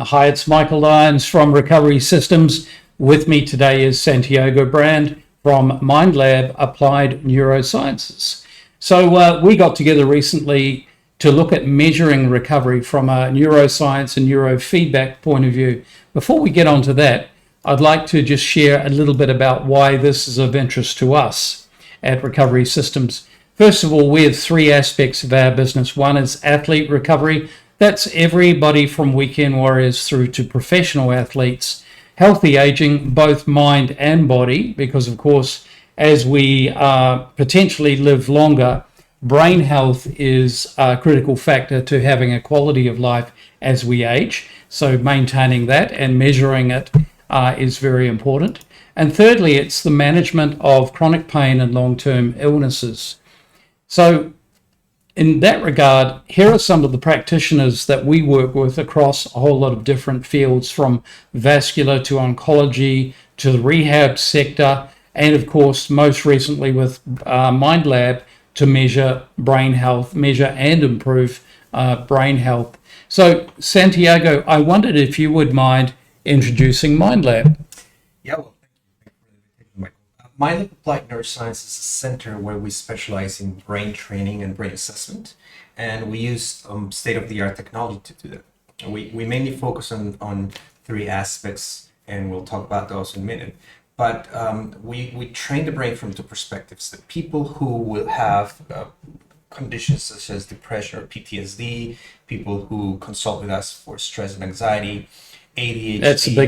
Hi, it's Michael Lyons from Recovery Systems. With me today is Santiago Brand from Mindlab Applied Neurosciences. So we got together recently to look at measuring recovery from a neuroscience and neurofeedback point of view. Before we get onto that, I'd like to just share a little bit about why this is of interest to us at Recovery Systems. First of all, we have three aspects of our business. One is athlete recovery. That's everybody from weekend warriors through to professional athletes. Healthy aging, both mind and body, because of course, as we potentially live longer, brain health is a critical factor to having a quality of life as we age. So maintaining that and measuring it is very important. And thirdly, it's the management of chronic pain and long-term illnesses. So in that regard, here are some of the practitioners that we work with across a whole lot of different fields, from vascular to oncology to the rehab sector, and of course, most recently with Mindlab to measure brain health, measure and improve brain health. So Santiago, I wondered if you would mind introducing Mindlab. Yeah, well, thank you for the invitation, Michael. Mindlab Applied Neuroscience is a center where we specialize in brain training and brain assessment, and we use state-of-the-art technology to do that. We mainly focus on three aspects, and we'll talk about those in a minute. But we train the brain from two perspectives. The people who will have conditions such as depression or PTSD, people who consult with us for stress and anxiety, ADHD.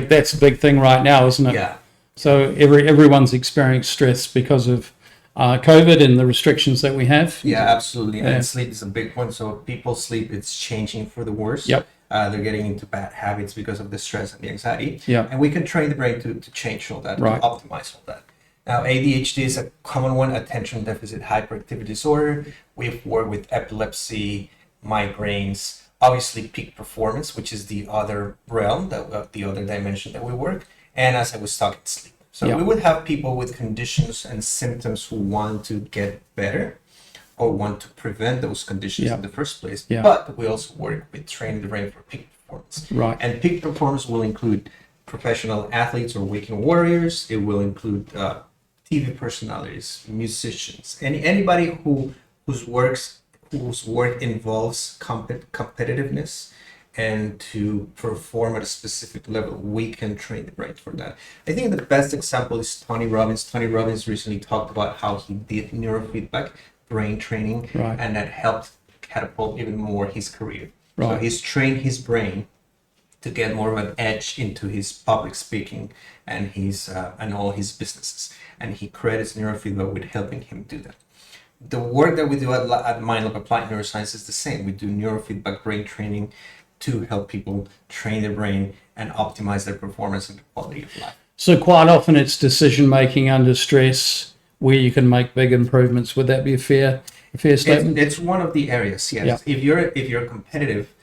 That's a big thing right now, isn't it? Yeah. So everyone's experienced stress because of COVID and the restrictions that we have. Yeah, absolutely. And sleep is a big one. So people's sleep, it's changing for the worse. Yep. They're getting into bad habits because of the stress and the anxiety. Yeah. And we can train the brain to change all that, Right. to optimize all that. Now, ADHD is a common one, attention deficit hyperactivity disorder. We've worked with epilepsy, migraines, obviously peak performance, which is the other realm, the other dimension that we work. And as I was talking, sleep. So we would have people with conditions and symptoms who want to get better or want to prevent those conditions in the first place. Yeah. But we also work with training the brain for peak performance. Right. And peak performance will include professional athletes or weekend warriors. It will include TV personalities, musicians, anybody whose work involves competitiveness and to perform at a specific level. We can train the brain for that. I think the best example is Tony Robbins. Tony Robbins recently talked about how he did neurofeedback, brain training, and that helped catapult even more his career. Right. So he's trained his brain to get more of an edge into his public speaking and his and all his businesses. And he credits neurofeedback with helping him do that. The work that we do at Mindlab Applied Neuroscience is the same. We do neurofeedback brain training to help people train their brain and optimize their performance and quality of life. So quite often it's decision making under stress where you can make big improvements. Would that be a fair statement? It's one of the areas, yes. Yeah. If you're competitive,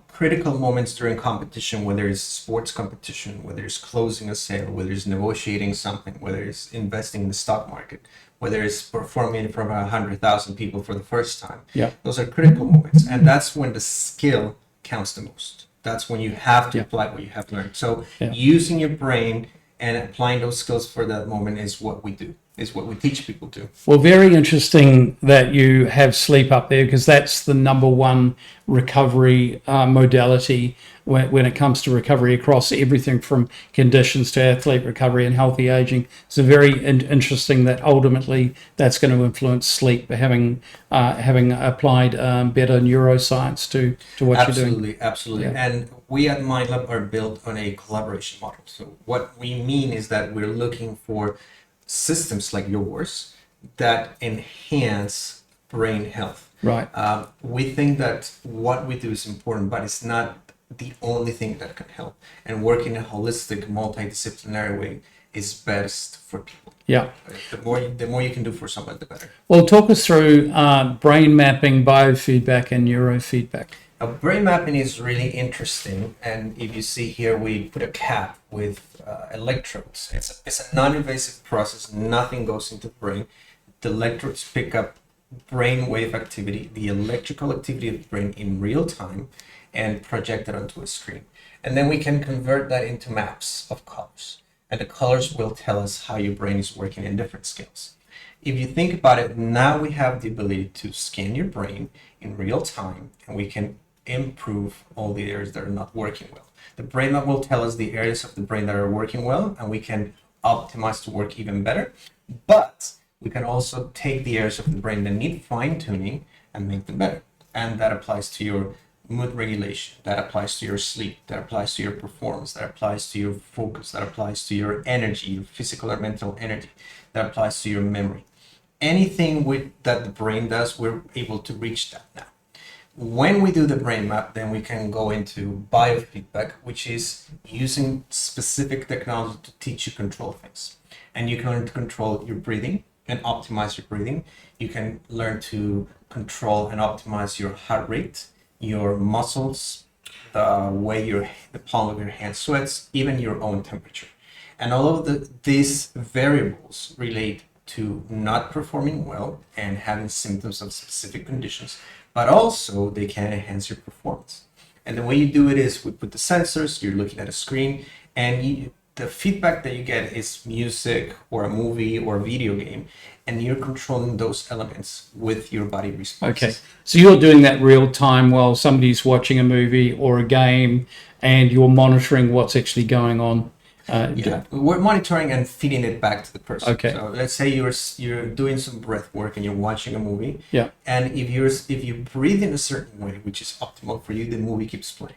critical moments during competition, whether it's sports competition, whether it's closing a sale, whether it's negotiating something, whether it's investing in the stock market, whether it's performing in front of 100,000 people for the first time. Yeah. Those are critical moments. And that's when the skill counts the most. That's when you have to apply what you have learned. So using your brain and applying those skills for that moment is what we do, is what we teach people to. Well, very interesting that you have sleep up there, because that's the number one recovery modality when it comes to recovery across everything from conditions to athlete recovery and healthy aging. It's very interesting that ultimately that's going to influence sleep, having applied better neuroscience to what you're doing. Absolutely. And we at Mindlab are built on a collaboration model. So what we mean is that we're looking for systems like yours that enhance brain health. Right. We think that what we do is important, but it's not the only thing that can help. And working in a holistic, multidisciplinary way is best for people. Yeah. The more you can do for someone, the better. Well, talk us through brain mapping, biofeedback, and neurofeedback. Now, brain mapping is really interesting, and if you see here, we put a cap with electrodes. It's a non-invasive process. Nothing goes into the brain. The electrodes pick up brain wave activity, the electrical activity of the brain in real time, and project it onto a screen. And then we can convert that into maps of colors. And the colors will tell us how your brain is working in different scales. If you think about it, now we have the ability to scan your brain in real time, and we can improve all the areas that are not working well. The brain map will tell us the areas of the brain that are working well, and we can optimize to work even better. But we can also take the areas of the brain that need fine-tuning and make them better. And that applies to your mood regulation, that applies to your sleep, that applies to your performance, that applies to your focus, that applies to your energy, your physical or mental energy, that applies to your memory. Anything that the brain does, we're able to reach that now. When we do the brain map, then we can go into biofeedback, which is using specific technology to teach you control things. And you can learn to control your breathing and optimize your breathing. You can learn to control and optimize your heart rate, your muscles, the way the palm of your hand sweats, even your own temperature. And all of these variables relate to not performing well and having symptoms of specific conditions, but also they can enhance your performance. And the way you do it is we put the sensors, you're looking at a screen, and the feedback that you get is music or a movie or a video game, and you're controlling those elements with your body responses. Okay, so you're doing that real time while somebody's watching a movie or a game, and you're monitoring what's actually going on. Yeah, we're monitoring and feeding it back to the person. Okay. So let's say you're doing some breath work and you're watching a movie. Yeah. And if you breathe in a certain way, which is optimal for you, the movie keeps playing.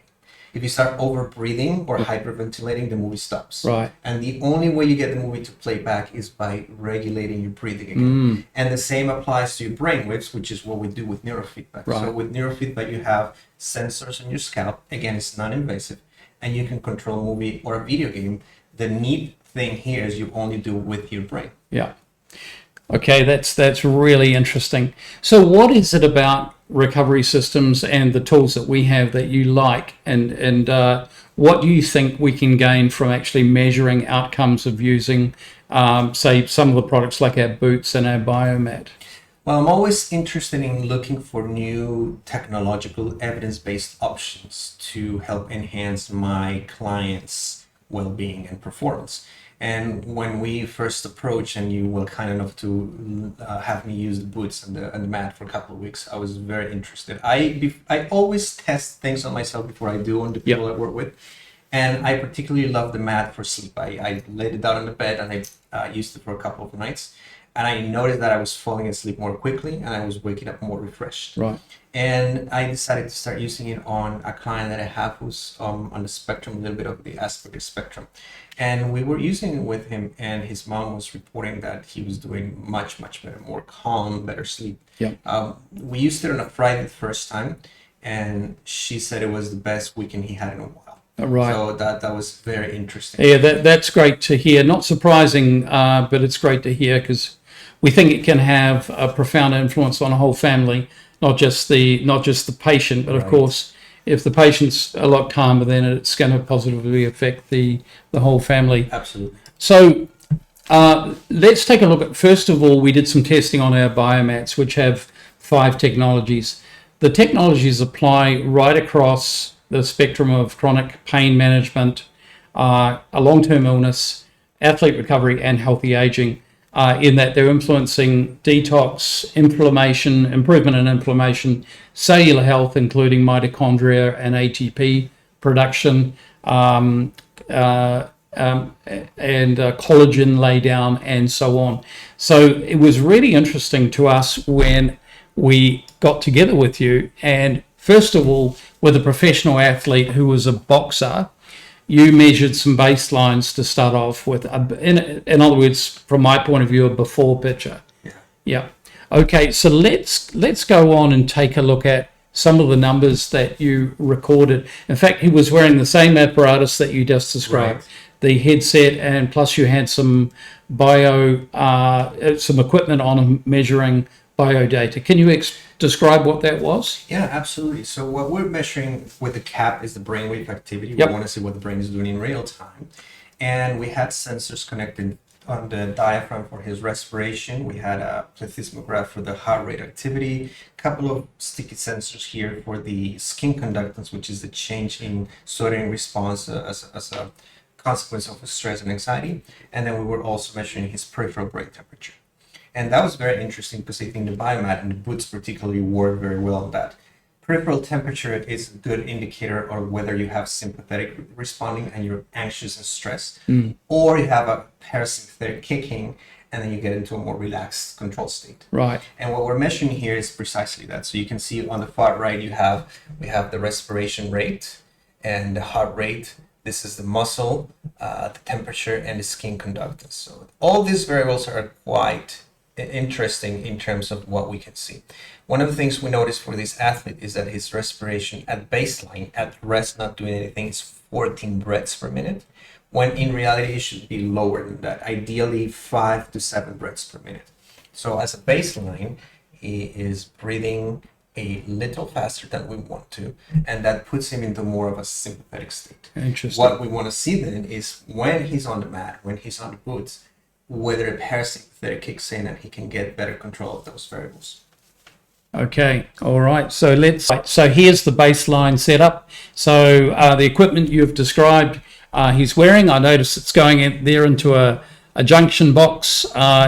If you start over breathing or hyperventilating, the movie stops. Right. And the only way you get the movie to play back is by regulating your breathing again. And the same applies to your brain waves, which is what we do with neurofeedback. Right. So with neurofeedback, you have sensors on your scalp. Again, it's non-invasive, and you can control a movie or a video game. The neat thing here is you only do it with your brain. Yeah. Okay, that's really interesting. So what is it about recovery systems and the tools that we have that you like, and what do you think we can gain from actually measuring outcomes of using, say, some of the products like our boots and our biomat? Well, I'm always interested in looking for new technological evidence-based options to help enhance my clients' well-being and performance. And when we first approached, and you were kind enough to have me use the boots and the mat for a couple of weeks, I was very interested. I always test things on myself before I do on the people I work with. And I particularly love the mat for sleep. I laid it down on the bed and I used it for a couple of nights. And I noticed that I was falling asleep more quickly and I was waking up more refreshed. Right. And I decided to start using it on a client that I have who's on the spectrum, a little bit of the Asbergers spectrum. And we were using it with him, and his mom was reporting that he was doing much, much better, more calm, better sleep. Yeah. We used it on a Friday the first time, and she said it was the best weekend he had in a while. Right. So that was very interesting. Yeah, that's great to hear. Not surprising, but it's great to hear because we think it can have a profound influence on a whole family, not just the patient, but of course, if the patient's a lot calmer, then it's going to positively affect the whole family. Absolutely. So let's take a look at, first of all, we did some testing on our biomats, which have 5 technologies. The technologies apply right across the spectrum of chronic pain management, a long-term illness, athlete recovery, and healthy aging, in that they're influencing detox, inflammation, improvement in inflammation, cellular health, including mitochondria and ATP production, and collagen laydown, and so on. So it was really interesting to us when we got together with you, and first of all, with a professional athlete who was a boxer, you measured some baselines to start off with. In other words, from my point of view, a before picture. Yeah. Okay, so let's go on and take a look at some of the numbers that you recorded. In fact, he was wearing the same apparatus that you just described, right. The headset, and plus you had some some equipment on him measuring biodata. Can you describe what that was? Yeah, absolutely. So what we're measuring with the cap is the brainwave activity. Yep. We want to see what the brain is doing in real time. And we had sensors connected on the diaphragm for his respiration. We had a plethysmograph for the heart rate activity, a couple of sticky sensors here for the skin conductance, which is the change in sweating response as a consequence of stress and anxiety. And then we were also measuring his peripheral brain temperature. And that was very interesting because I think the biomat and the boots particularly work very well on that. Peripheral temperature is a good indicator of whether you have sympathetic responding and you're anxious and stressed, or you have a parasympathetic kicking and then you get into a more relaxed control state. Right. And what we're measuring here is precisely that. So you can see on the far right, we have the respiration rate and the heart rate. This is the muscle, the temperature, and the skin conductance. So all these variables are quite interesting in terms of what we can see. One of the things we noticed for this athlete is that his respiration at baseline, at rest, not doing anything, is 14 breaths per minute, when in reality it should be lower than that, ideally 5 to 7 breaths per minute. So as a baseline, he is breathing a little faster than we want to, and that puts him into more of a sympathetic state. Interesting. What we want to see then is when he's on the mat, when he's on the boots, whether a parasympathetic kicks in and he can get better control of those variables. Okay, all right. So here's the baseline setup. So the equipment you've described, he's wearing. I notice it's going in there into a junction box.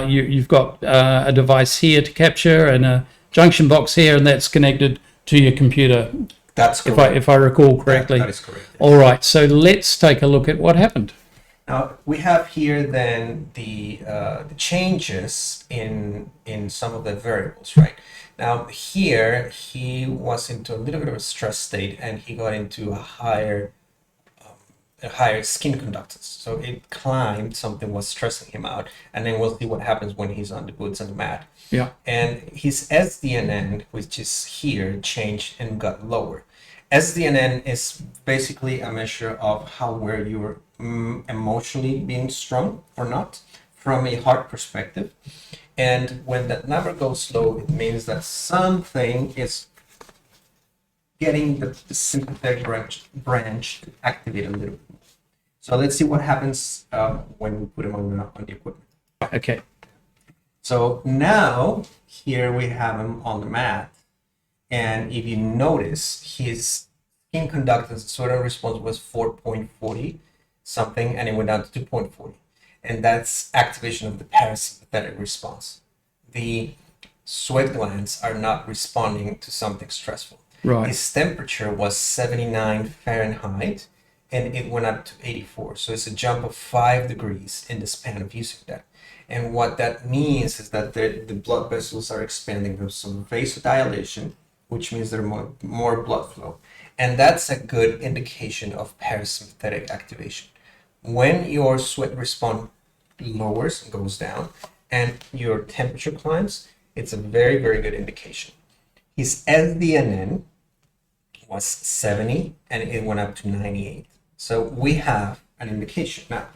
You've got a device here to capture and a junction box here, and that's connected to your computer. That's correct. If I recall correctly. That is correct. Yes. All right. So let's take a look at what happened. Now we have here then the changes in some of the variables, right? Now here he was into a little bit of a stress state and he got into a higher skin conductance. So it climbed, something was stressing him out, and then we'll see what happens when he's on the boots and the mat. Yeah. And his SDNN, which is here, changed and got lower. SDNN is basically a measure of how where you're emotionally being strong or not from a heart perspective. And when that number goes low, it means that something is getting the sympathetic branch to activate a little bit more. So let's see what happens when we put him on the equipment. Okay. So now here we have him on the mat. And if you notice, his skin conductance sort of response was 4.40 something, and it went down to 2.40. And that's activation of the parasympathetic response. The sweat glands are not responding to something stressful. Right. His temperature was 79 Fahrenheit, and it went up to 84. So it's a jump of 5 degrees in the span of using that. And what that means is that the blood vessels are expanding. There's some vasodilation, which means there's more blood flow. And that's a good indication of parasympathetic activation. When your sweat response lowers and goes down and your temperature climbs, it's a very, very good indication. His SDNN was 70 and it went up to 98. So we have an indication. Now,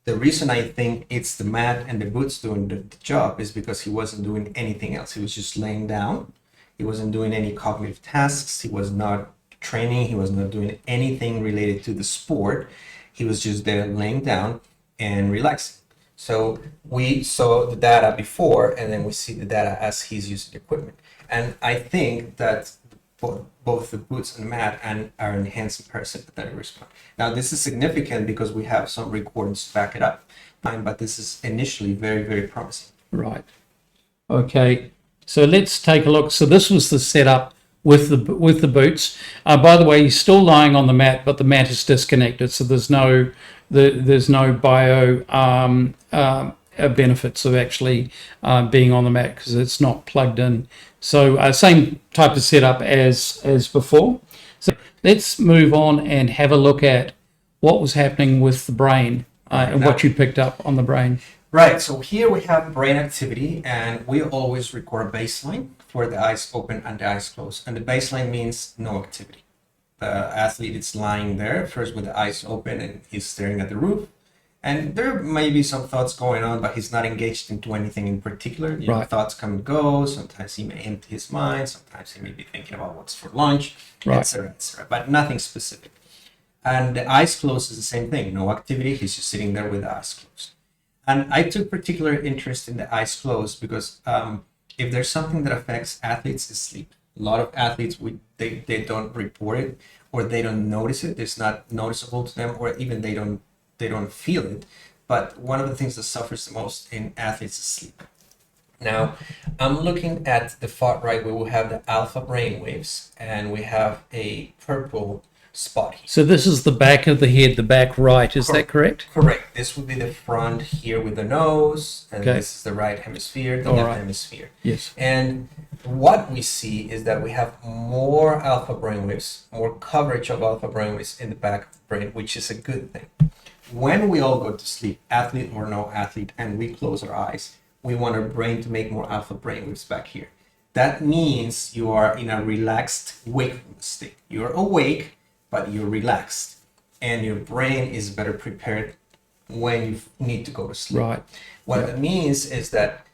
the reason I think it's the mat and the boots doing the job is because he wasn't doing anything else. He was just laying down. He wasn't doing any cognitive tasks. He was not training. He was not doing anything related to the sport. He was just there laying down and relaxing. So we saw the data before, and then we see the data as he's using the equipment. And I think that both the boots and the mat are enhancing parasympathetic response. Now, this is significant because we have some recordings to back it up, but this is initially very, very promising. Right. Okay. So let's take a look. So this was the setup with the boots. By the way, he's still lying on the mat, but the mat is disconnected. So there's no bio benefits of actually being on the mat because it's not plugged in. So same type of setup as before. So let's move on and have a look at what was happening with the brain and what you picked up on the brain. Right, so here we have brain activity, and we always record a baseline for the eyes open and the eyes closed. And the baseline means no activity. The athlete is lying there, first with the eyes open, and he's staring at the roof. And there may be some thoughts going on, but he's not engaged into anything in particular. You know, thoughts come and go. Sometimes he may empty his mind. Sometimes he may be thinking about what's for lunch, etc., but nothing specific. And the eyes closed is the same thing. No activity. He's just sitting there with the eyes closed. And I took particular interest in the eyes closed because if there's something that affects athletes, is sleep. A lot of athletes, they don't report it, or they don't notice it. It's not noticeable to them, or even they don't feel it. But one of the things that suffers the most in athletes is sleep. Now, I'm looking at the far right where we have the alpha brain waves, and we have a purple spot here. So this is the back of the head, the back right, is that correct? Correct. This would be the front here with the nose, and Okay. this is the right hemisphere, the All left right. hemisphere. Yes. And what we see is that we have more alpha brainwaves, more coverage of alpha brainwaves in the back of the brain, which is a good thing. When we all go to sleep, athlete or no athlete, and we close our eyes, we want our brain to make more alpha brainwaves back here. That means you are in a relaxed wakefulness state. You're awake, but you're relaxed, and your brain is better prepared when you need to go to sleep. Right. What that means is that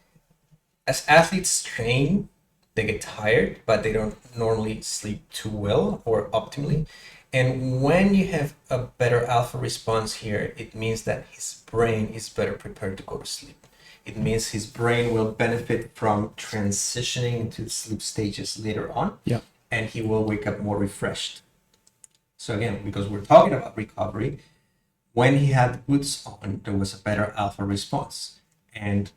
as athletes train, they get tired, but they don't normally sleep too well or optimally. And when you have a better alpha response here, it means that his brain is better prepared to go to sleep. It means his brain will benefit from transitioning into the sleep stages later on, Yeah. and he will wake up more refreshed. So again, because we're talking about recovery, when he had the boots on, there was a better alpha response. And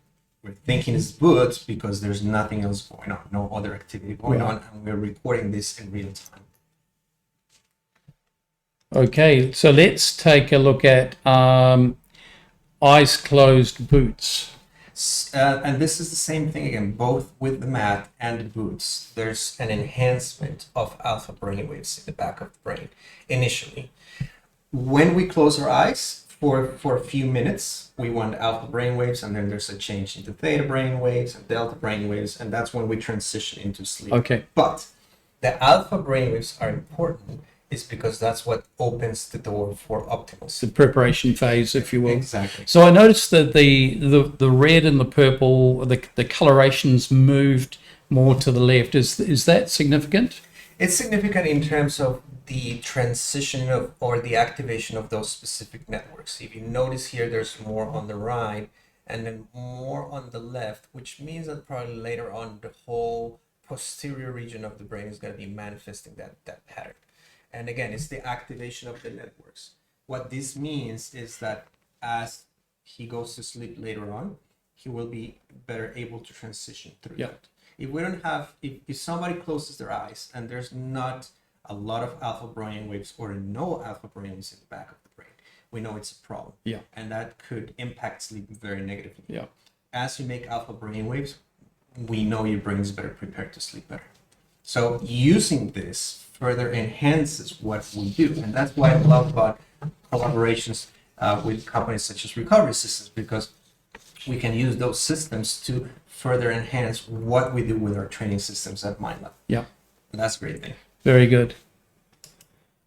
we're thinking it's boots because there's nothing else going on, no other activity going on, and we're recording this in real time. Okay, so let's take a look at eyes closed boots. And this is the same thing again, both with the mat and the boots. There's an enhancement of alpha brainwaves in the back of the brain initially. When we close our eyes for a few minutes, we want alpha brainwaves, and then there's a change into theta brainwaves and delta brainwaves, and that's when we transition into sleep. Okay. But the alpha brainwaves are important is because that's what opens the door for optimal The sleep. preparation phase, if you will. Exactly. So I noticed that the red and the purple, the colorations moved more to the left. Is that significant? It's significant in terms of the transition of or the activation of those specific networks. If you notice here, there's more on the right and then more on the left, which means that probably later on the whole posterior region of the brain is going to be manifesting that pattern. And again, it's the activation of the networks. What this means is that as he goes to sleep later on, he will be better able to transition through that. If we don't have, if somebody closes their eyes and there's not a lot of alpha brain waves or no alpha brain waves in the back of the brain, we know it's a problem. Yeah. And that could impact sleep very negatively. Yeah. As you make alpha brain waves, we know your brain is better prepared to sleep better. So using this further enhances what we do. And that's why I love about collaborations with companies such as Recoverysystems, because we can use those systems to further enhance what we do with our training systems at Mindlab. Yeah. And that's a great thing. Very good.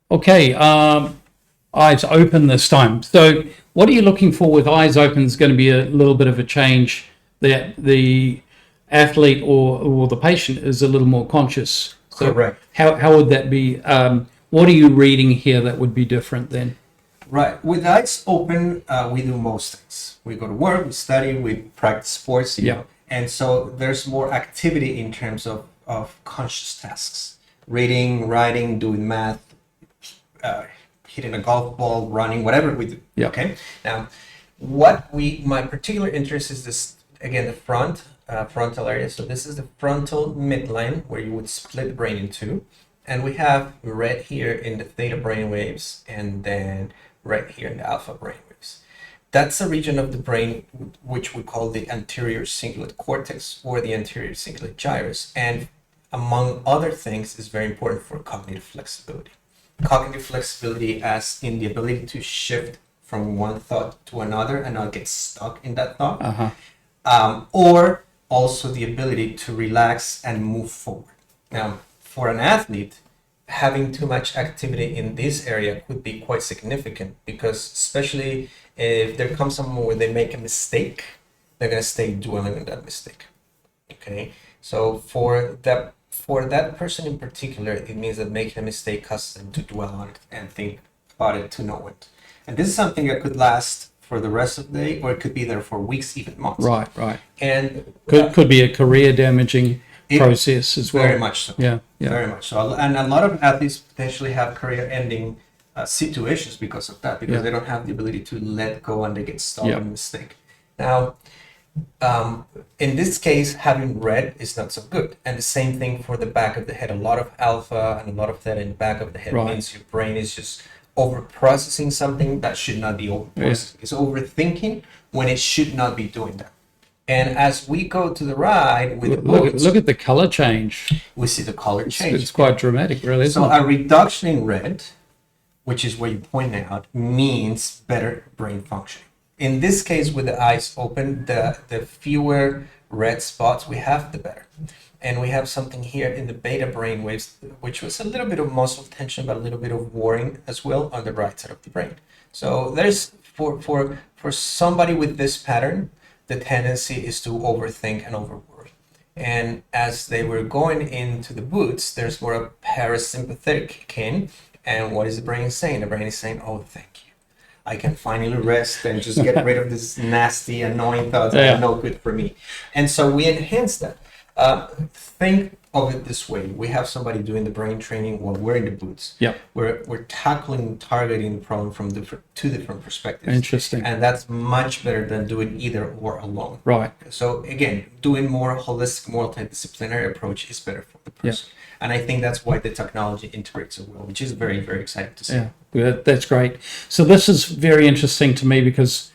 Okay, eyes open this time. So what are you looking for with eyes open? Is going to be a little bit of a change that the athlete or the patient is a little more conscious. So Correct. How would that be? What are you reading here that would be different then? Right. With eyes open, we do most things. We go to work, we study, we practice sports. You know. And so there's more activity in terms of conscious tasks. Reading, writing, doing math, hitting a golf ball, running, whatever we do. Yeah. Okay. Now, my particular interest is this, again, the frontal area. So this is the frontal midline where you would split the brain in two. And we have red here in the theta brain waves and then red here in the alpha brain waves. That's a region of the brain which we call the anterior cingulate cortex or the anterior cingulate gyrus. And among other things, is very important for cognitive flexibility. Cognitive flexibility as in the ability to shift from one thought to another and not get stuck in that thought. Or also the ability to relax and move forward. Now, for an athlete, having too much activity in this area could be quite significant, because especially if there comes someone where they make a mistake, they're going to stay dwelling on that mistake. Okay, so for that person in particular, it means that making a mistake causes them to dwell on it and think about it to no end. And this is something that could last for the rest of the day, or it could be there for weeks, even months. Right, right. And Could be a career damaging it- process as well. very much so. Yeah, yeah. Very much so. And a lot of athletes potentially have career-ending situations because of that, because Yeah. they don't have the ability to let go and they get stuck Yeah. in a mistake. Now, in this case, having red is not so good. And the same thing for the back of the head. A lot of alpha and a lot of theta in the back of the head Right. means your brain is just over processing something that should not be over processing. It's overthinking when it should not be doing that. And as we go to the right with the boots, Look at the color change. we see the color change. It's quite dramatic, really, isn't So it? a reduction in red, which is what you pointed out, means better brain function. In this case, with the eyes open, the fewer red spots we have, the better. And we have something here in the beta brain waves, which was a little bit of muscle tension, but a little bit of worrying as well on the right side of the brain. So there's, for somebody with this pattern, the tendency is to overthink and overworry. And as they were going into the boots, there's more a parasympathetic kick in. And what is the brain saying? The brain is saying, oh, thank you. I can finally rest and just get rid of this nasty, annoying thoughts that Yeah. are no good for me. And so we enhance that. Think of it this way. We have somebody doing the brain training while we're in the boots. Yep. We're tackling, targeting the problem from two different perspectives. Interesting. And that's much better than doing either or alone. Right. So again, doing more holistic, multidisciplinary approach is better for the person. And I think that's why the technology integrates so well, which is very, very exciting to see. Yeah, that's great. So this is very interesting to me because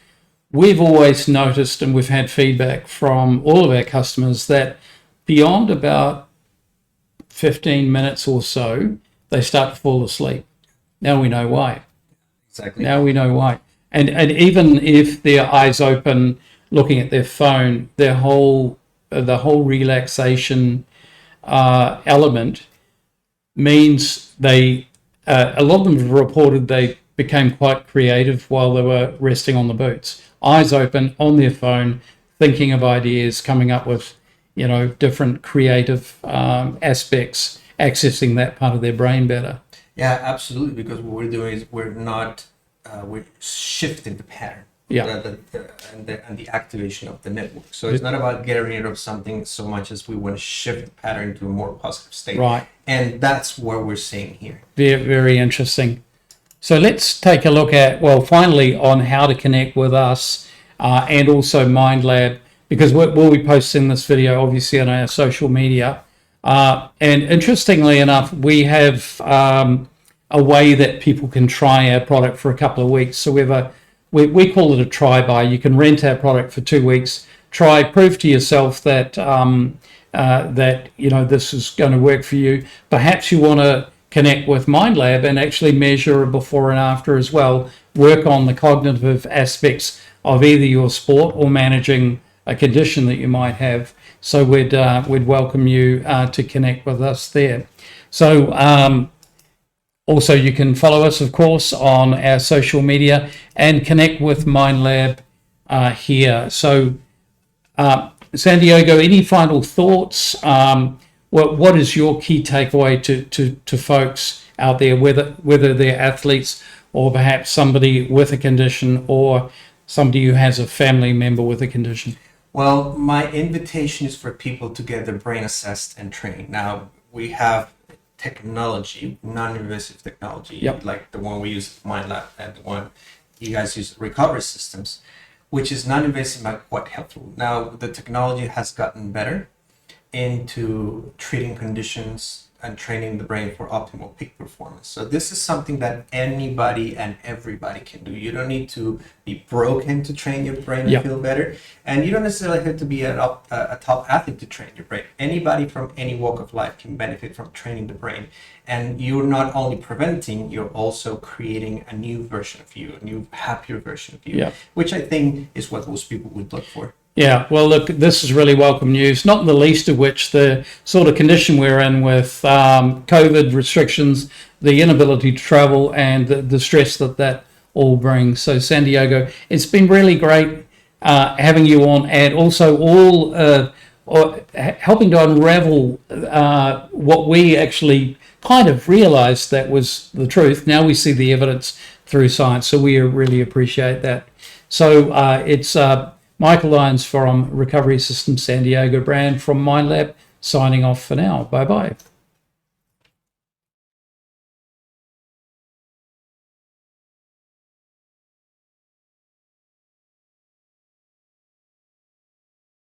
we've always noticed, and we've had feedback from all of our customers, that beyond about 15 minutes or so, they start to fall asleep. Now we know why. Exactly. Now we know why. And even if their eyes open, looking at their phone, the whole relaxation element means they, a lot of them have reported they became quite creative while they were resting on the boots. Eyes open, on their phone, thinking of ideas, coming up with, different creative aspects, accessing that part of their brain better. Yeah, absolutely. Because what we're doing is we're shifting the pattern. Yeah. And the activation of the network. So it's not about getting rid of something so much as we want to shift the pattern to a more positive state. Right. And that's what we're seeing here. Very, very interesting. So let's take a look at, finally, on how to connect with us and also Mindlab, because we'll be posting this video, obviously, on our social media. And interestingly enough, we have a way that people can try our product for a couple of weeks. So we call it a try-buy. You can rent our product for 2 weeks, prove to yourself that this is going to work for you. Perhaps you want to connect with Mindlab and actually measure a before and after as well, work on the cognitive aspects of either your sport or managing a condition that you might have. So we'd welcome you to connect with us there. So also, you can follow us, of course, on our social media and connect with Mindlab here. So, Santiago, any final thoughts? What is your key takeaway to folks out there, whether they're athletes or perhaps somebody with a condition or somebody who has a family member with a condition? Well, my invitation is for people to get their brain assessed and trained. Now, we have technology, non-invasive technology, like the one we use at Mindlab and the one you guys use, recovery systems, which is non-invasive but quite helpful. Now, the technology has gotten better into treating conditions and training the brain for optimal peak performance. So this is something that anybody and everybody can do. You don't need to be broken to train your brain and feel better. And you don't necessarily have to be a top athlete to train your brain. Anybody from any walk of life can benefit from training the brain. And you're not only preventing, you're also creating a new version of you, a new happier version of you, which I think is what most people would look for. Yeah, well, look, this is really welcome news, not the least of which the sort of condition we're in with COVID restrictions, the inability to travel, and the stress that all brings. So, Santiago, it's been really great having you on, and also helping to unravel what we actually kind of realized that was the truth. Now we see the evidence through science. So we really appreciate that. So it's Michael Lyons from Recovery Systems Santiago brand from Mindlab signing off for now. Bye-bye.